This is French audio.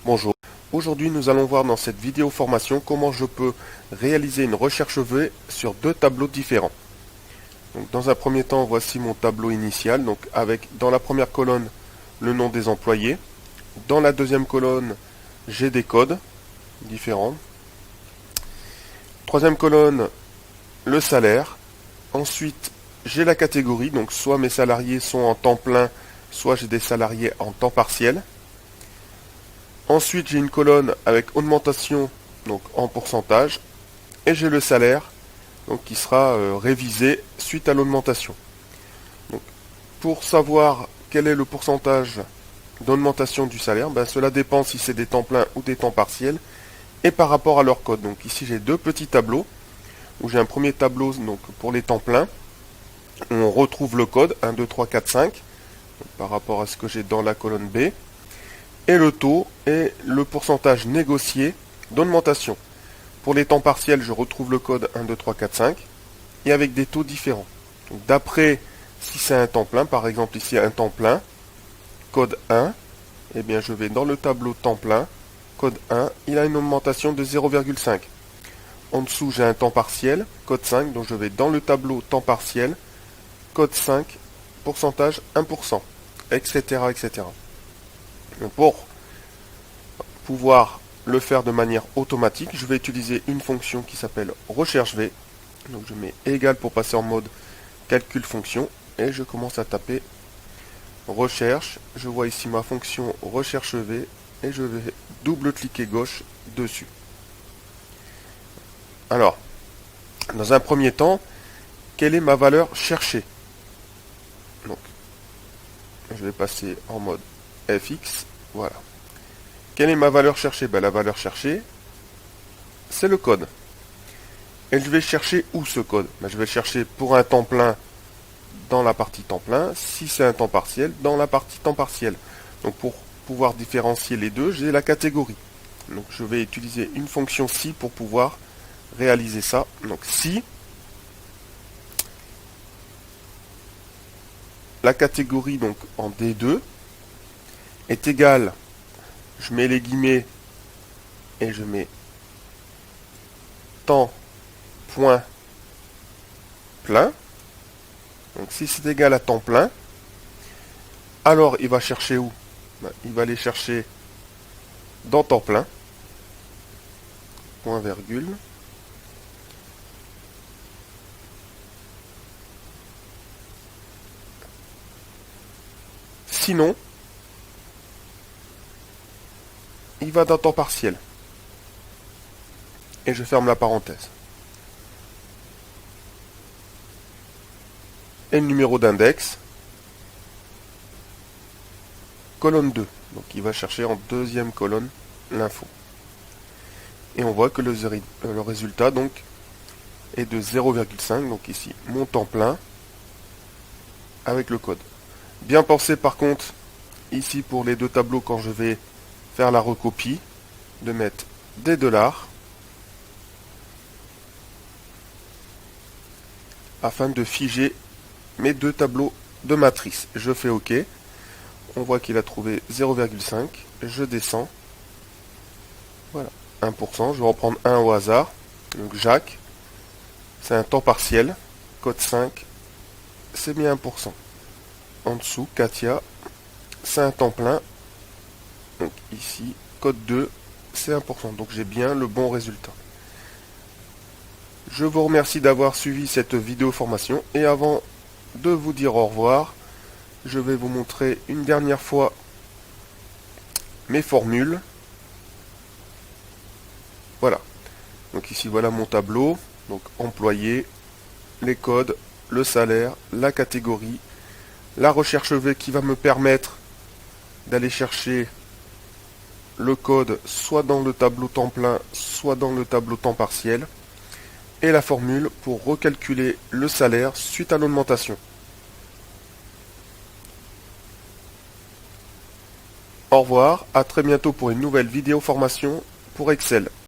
Bonjour, aujourd'hui nous allons voir dans cette vidéo formation comment je peux réaliser une recherche V sur deux tableaux différents. Donc, dans un premier temps, voici mon tableau initial, donc avec dans la première colonne le nom des employés, dans la deuxième colonne j'ai des codes différents, troisième colonne le salaire, ensuite j'ai la catégorie, donc soit mes salariés sont en temps plein, soit j'ai des salariés en temps partiel. Ensuite, j'ai une colonne avec augmentation, donc en pourcentage, et j'ai le salaire, donc qui sera révisé suite à l'augmentation. Donc, pour savoir quel est le pourcentage d'augmentation du salaire, cela dépend si c'est des temps pleins ou des temps partiels, et par rapport à leur code. Donc ici, j'ai deux petits tableaux, où j'ai un premier tableau donc, pour les temps pleins, où on retrouve le code 1, 2, 3, 4, 5, donc, par rapport à ce que j'ai dans la colonne B, et le taux et le pourcentage négocié d'augmentation. Pour les temps partiels, je retrouve le code 1, 2, 3, 4, 5 et avec des taux différents. D'après si c'est un temps plein, par exemple ici un temps plein, code 1, eh bien je vais dans le tableau temps plein, code 1, il a une augmentation de 0,5. En dessous j'ai un temps partiel, code 5, donc je vais dans le tableau temps partiel, code 5, pourcentage 1%, etc. etc. Pour pouvoir le faire de manière automatique, je vais utiliser une fonction qui s'appelle recherche V. Donc je mets égal pour passer en mode calcul fonction et je commence à taper recherche. Je vois ici ma fonction recherche V et je vais double-cliquer gauche dessus. Alors, dans un premier temps, quelle est ma valeur cherchée? Donc, je vais passer en mode FX. Voilà. Quelle est ma valeur cherchée? La valeur cherchée, c'est le code. Et je vais chercher où ce code? Je vais le chercher pour un temps plein dans la partie temps plein, si c'est un temps partiel, dans la partie temps partiel. Donc pour pouvoir différencier les deux, j'ai la catégorie. Donc je vais utiliser une fonction si pour pouvoir réaliser ça. Donc si la catégorie donc en D2 est égale, je mets les guillemets et je mets temps point plein. Donc si c'est égal à temps plein, alors il va chercher où? Il va aller chercher dans temps plein, point virgule. Sinon, il va dans temps partiel. Et je ferme la parenthèse. Et le numéro d'index, colonne 2. Donc il va chercher en deuxième colonne l'info. Et on voit que le résultat donc est de 0,5. Donc ici, mon temps plein avec le code. Bien pensé par contre, ici pour les deux tableaux, quand je vais faire la recopie, de mettre des dollars afin de figer mes deux tableaux de matrice. Je fais OK. On voit qu'il a trouvé 0,5. Je descends. Voilà. 1%. Je vais en prendre un au hasard. Donc Jacques. C'est un temps partiel. Code 5. C'est bien 1%. En dessous, Katia. C'est un temps plein. Donc ici, code 2. C'est 1%. Donc j'ai bien le bon résultat. Je vous remercie d'avoir suivi cette vidéo formation. Et avant de vous dire au revoir, je vais vous montrer une dernière fois mes formules. Voilà. Donc ici voilà mon tableau. Donc employé, les codes, le salaire, la catégorie, la recherche V qui va me permettre d'aller chercher le code soit dans le tableau temps plein, soit dans le tableau temps partiel, et la formule pour recalculer le salaire suite à l'augmentation. Au revoir, à très bientôt pour une nouvelle vidéo formation pour Excel.